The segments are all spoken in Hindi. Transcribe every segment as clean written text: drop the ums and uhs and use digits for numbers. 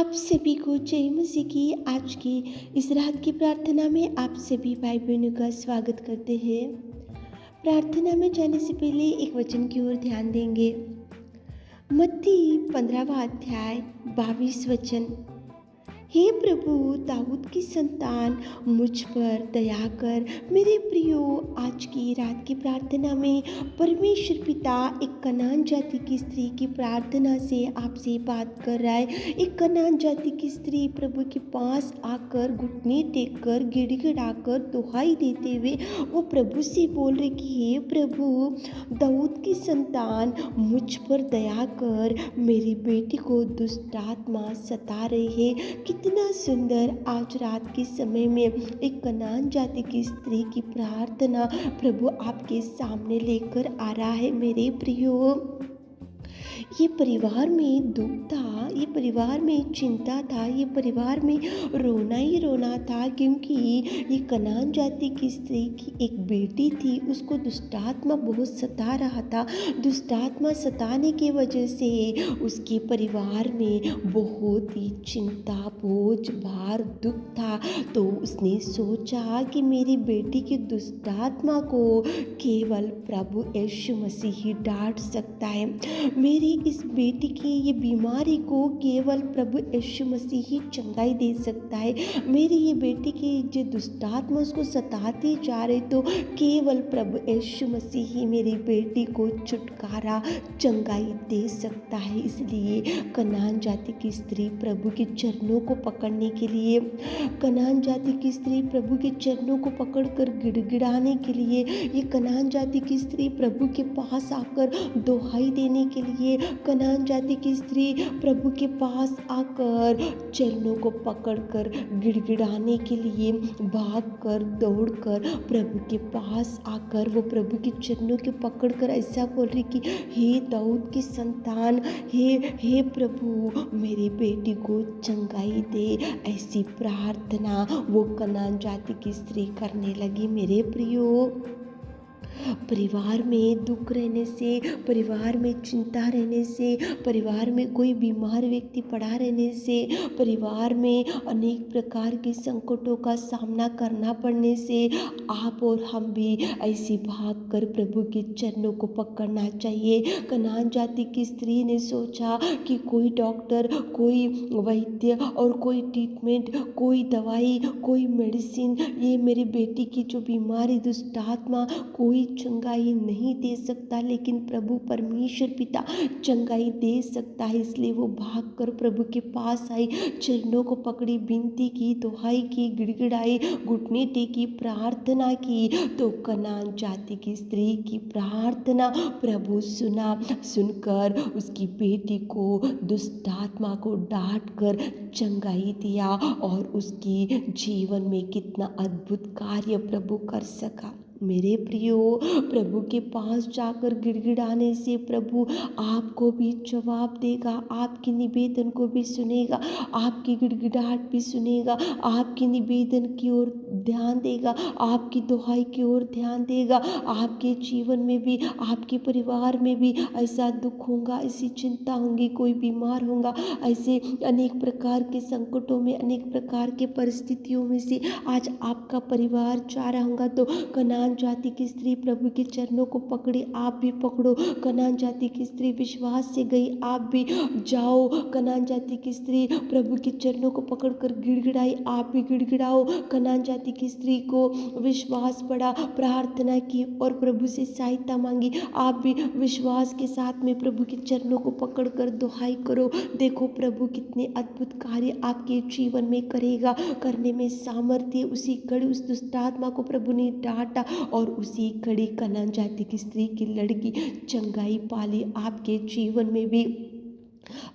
आप सभी को जय मसीह की आज की इस रात की प्रार्थना में आप सभी भाई बहनों का स्वागत करते हैं। प्रार्थना में जाने से पहले एक वचन की ओर ध्यान देंगे। मत्ती 15वां अध्याय 22 वचन। हे प्रभु, दाऊद की संतान, मुझ पर दया कर। मेरे प्रियो, आज की रात की प्रार्थना में परमेश्वर पिता एक कनान जाति की स्त्री की प्रार्थना से आपसे बात कर रहा है। एक कनान जाति की स्त्री प्रभु के पास आकर घुटने टेक कर गिड़गिड़ाकर दुहाई देते हुए वो प्रभु से बोल रही कि हे प्रभु, दाऊद की संतान, मुझ पर दया कर। मेरी बेटी को दुष्ट आत्मा सता रही है। कितना सुंदर आज रात के समय में एक कनान जाति की स्त्री की प्रार्थना प्रभु आपके सामने लेकर आ रहा है। मेरे प्रियो, ये परिवार में दुख था, ये परिवार में चिंता था, ये परिवार में रोना ही रोना था, क्योंकि ये कनान जाति की स्त्री की एक बेटी थी। उसको दुष्टात्मा बहुत सता रहा था। दुष्टात्मा सताने की वजह से उसके परिवार में बहुत ही चिंता, बोझ, भार, दुख था। तो उसने सोचा कि मेरी बेटी की दुष्टात्मा को केवल प्रभु यीशु मसीह ही डांट सकता है। मेरी इस बेटी की ये बीमारी को केवल प्रभु यीशु मसीह ही चंगाई दे सकता है। मेरी ये बेटी की जो दुष्टात्मा उसको सताती जा रही, तो केवल प्रभु यीशु मसीह ही मेरी बेटी को छुटकारा, चंगाई दे सकता है। इसलिए कनान जाति की स्त्री प्रभु के चरणों को पकड़ने के लिए, कनान जाति की स्त्री प्रभु के चरणों को पकड़कर गिड़गिड़ाने के लिए, ये कनान जाति की स्त्री प्रभु के पास आकर दुहाई देने के लिए, कनान जाति की स्त्री प्रभु के पास आकर चरणों को पकड़कर गिड़गिड़ाने के लिए, भागकर दौड़कर प्रभु के पास आकर वो प्रभु के चरणों के पकड़कर ऐसा बोल रही कि हे दाऊद की संतान, हे प्रभु, मेरी बेटी को चंगाई दे। ऐसी प्रार्थना वो कनान जाति की स्त्री करने लगी। मेरे प्रियो, परिवार में दुख रहने से, परिवार में चिंता रहने से, परिवार में कोई बीमार व्यक्ति पड़ा रहने से, परिवार में अनेक प्रकार के संकटों का सामना करना पड़ने से आप और हम भी ऐसे भागकर प्रभु के चरणों को पकड़ना चाहिए। कनान जाति की स्त्री ने सोचा कि कोई डॉक्टर, कोई वैद्य और कोई ट्रीटमेंट, कोई दवाई, कोई मेडिसिन, ये मेरी बेटी की जो बीमारी, दुष्टात्मा, कोई चंगाई नहीं दे सकता, लेकिन प्रभु परमेश्वर पिता चंगाई दे सकता है। इसलिए वो भागकर प्रभु के पास आई, चरणों को पकड़ी, विनती की, दुहाई की, गिड़गिड़ाई, घुटने टेकी, प्रार्थना की। तो कनान जाति की स्त्री की प्रार्थना प्रभु सुनकर उसकी बेटी को, दुष्ट आत्मा को डांट कर चंगाई दिया और उसकी जीवन में कितना अद्भुत कार्य प्रभु कर सका। मेरे प्रियो, प्रभु के पास जाकर गिड़गिड़ाने से प्रभु आपको भी जवाब देगा, आपके निवेदन को भी सुनेगा, आपकी गिड़गिड़ाहट भी सुनेगा, आपके निवेदन की ओर ध्यान देगा, आपकी दुहाई की ओर ध्यान देगा। आपके जीवन में भी, आपके परिवार में भी ऐसा दुख होगा, ऐसी चिंता होंगी, कोई बीमार होगा, ऐसे अनेक प्रकार के संकटों में, अनेक प्रकार के परिस्थितियों में से आज आपका परिवार जा रहा होगा। तो कनान जाति की स्त्री प्रभु के चरणों को पकड़ी, आप भी पकड़ो। कनान जाति की स्त्री विश्वास से गई, आप भी जाओ। कनान जाति की स्त्री प्रभु के चरणों को पकड़कर गिड़गिड़ाई, आप भी गिड़गिड़ाओ। कनान जाति की स्त्री को विश्वास पड़ा, प्रार्थना की और प्रभु से सहायता मांगी, आप भी विश्वास के साथ में प्रभु के चरणों को पकड़कर दुहाई करो। देखो प्रभु कितने अद्भुत कार्य आपके जीवन में करेगा, करने में सामर्थ्य। उसी घड़ी उस दुष्टात्मा को प्रभु ने डांटा और उसी घड़ी कनान जाति की स्त्री की लड़की चंगाई पाली। आपके जीवन में भी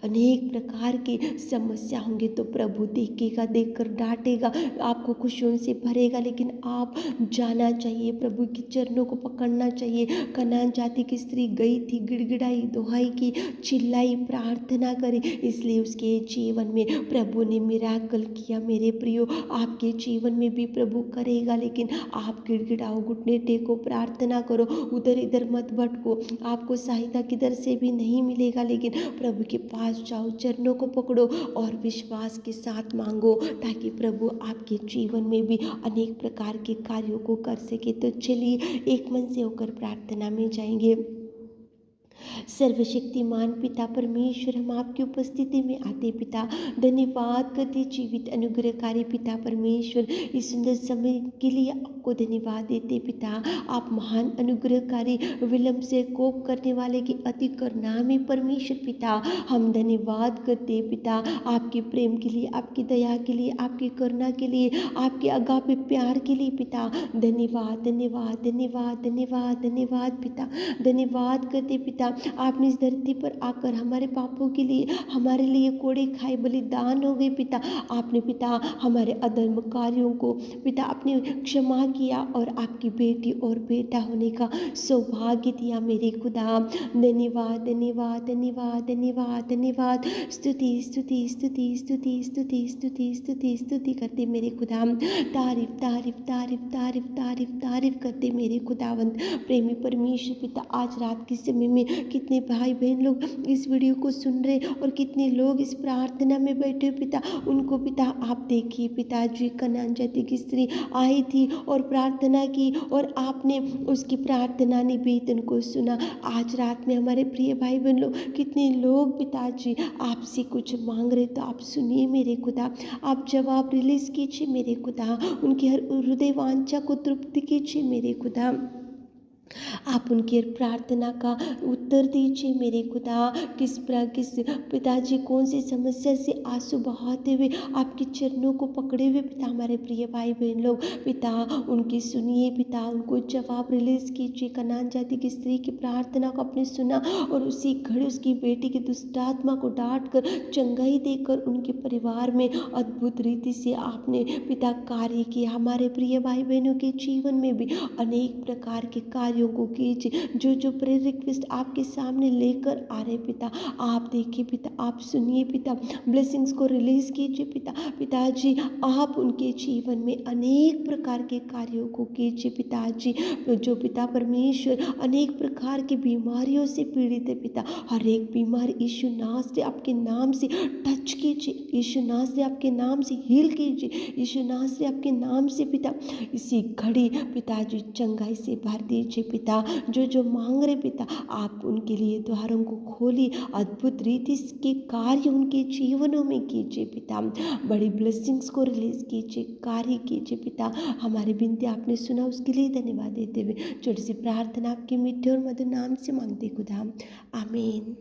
अनेक प्रकार की समस्या होंगे तो प्रभु देखेगा, देखकर डांटेगा, आपको खुशियों से भरेगा, लेकिन आप जाना चाहिए, प्रभु के चरणों को पकड़ना चाहिए। कनान जाति की स्त्री गई थी, गिड़गिड़ाई, दुहाई की, चिल्लाई, प्रार्थना करी, इसलिए उसके जीवन में प्रभु ने मिराकल किया। मेरे प्रियो, आपके जीवन में भी प्रभु करेगा, लेकिन आप गिड़गिड़ाओ, घुटने टेको, प्रार्थना करो, उधर इधर मत भटको। आपको सहायता किधर से भी नहीं मिलेगा, लेकिन प्रभु के पास जाओ, चरणों को पकड़ो और विश्वास के साथ मांगो, ताकि प्रभु आपके जीवन में भी अनेक प्रकार के कार्यों को कर सके। तो चलिए एक मन से होकर प्रार्थना में जाएंगे। सर्वशक्तिमान पिता परमेश्वर, हम आपकी उपस्थिति में आते पिता, धन्यवाद करते जीवित अनुग्रहकारी पिता परमेश्वर, इस सुंदर समय के लिए आपको धन्यवाद देते पिता। आप महान अनुग्रहकारी, विलंब से कोप करने वाले के अति करुणामय परमेश्वर पिता, हम धन्यवाद करते पिता आपके प्रेम के लिए, आपकी दया के लिए, आपकी करुणा के लिए, आपके अगापे प्यार के लिए पिता। धन्यवाद धन्यवाद धन्यवाद धन्यवाद धन्यवाद पिता। धन्यवाद करते पिता, आपने इस धरती पर आकर हमारे पापों के लिए, हमारे लिए कोड़े खाए बलिदान हो गए पिता। आपने पिता हमारे अधर्म कार्यों को पिता आपने क्षमा किया और आपकी बेटी और बेटा होने का सौभाग्य दिया मेरे खुदा। धन्यवाद धन्यवाद धन्यवाद धन्यवाद धन्यवाद। स्तुति स्तुति स्तुति स्तुति स्तुति स्तुति स्तुति स्तुति करते मेरे खुदा। तारीफ तारीफ तारीफ तारीफ तारीफ तारीफ करते मेरे खुदावंत प्रेमी परमेश्वर पिता। आज रात के समय में कितने भाई बहन लोग इस वीडियो को सुन रहे और कितने लोग इस प्रार्थना में बैठे पिता, उनको पिता आप देखिए पिताजी। कनान जाति की स्त्री आई थी और प्रार्थना की और आपने उसकी प्रार्थना निवेदन को सुना। आज रात में हमारे प्रिय भाई बहन लोग, कितने लोग पिताजी आपसे कुछ मांग रहे, तो आप सुनिए मेरे खुदा, आप जवाब रिलीज कीजिए मेरे खुदा, उनकी हर हृदय वांछा को तृप्ति कीजिए मेरे खुदा। आप उनकी प्रार्थना का उत्तर दीजिए मेरे खुदा। किस पिताजी कौन सी समस्या से आंसू बहाते हुए आपके चरणों को पकड़े हुए पिता हमारे प्रिय भाई बहन लोग पिता, उनकी सुनिए पिता, उनको जवाब रिलीज कीजिए। कनान जाति की स्त्री की प्रार्थना को आपने सुना और उसी घड़ी उसकी बेटी की दुष्टात्मा को डांट कर, चंगाई देकर उनके परिवार में अद्भुत रीति से आपने पिता कार्य किया। हमारे प्रिय भाई बहनों के जीवन में भी अनेक प्रकार के कार्यों को कीजिए। जो प्रेयर रिक्वेस्ट आपके सामने लेकर आ रहे पिता, आप देखिए पिता, आप सुनिए पिता, ब्लेसिंग्स को रिलीज कीजिए पिता। पिताजी आप उनके जीवन में अनेक प्रकार के कार्यों को कीजिए पिताजी। जो पिता परमेश्वर अनेक प्रकार की बीमारियों से पीड़ित है पिता, हर एक बीमारी यीशु नाम से आपके नाम से टच कीजिए, यीशु नाम से आपके नाम से हील कीजिए, यीशु नाम से आपके नाम से पिता इसी घड़ी पिताजी चंगाई से भर दीजिए पिता। जो मांग रहे पिता, आप उनके लिए द्वारों को खोलिए, अद्भुत रीति के कार्य उनके जीवनों में कीजिए पिता। बड़ी ब्लेसिंग्स को रिलीज कीजिए, कार्य कीजिए पिता। हमारी विनती आपने सुना, उसके लिए धन्यवाद देते हुए छोटी सी प्रार्थना आपके मीठे और मधुर नाम से मांगते खुदा, आमीन।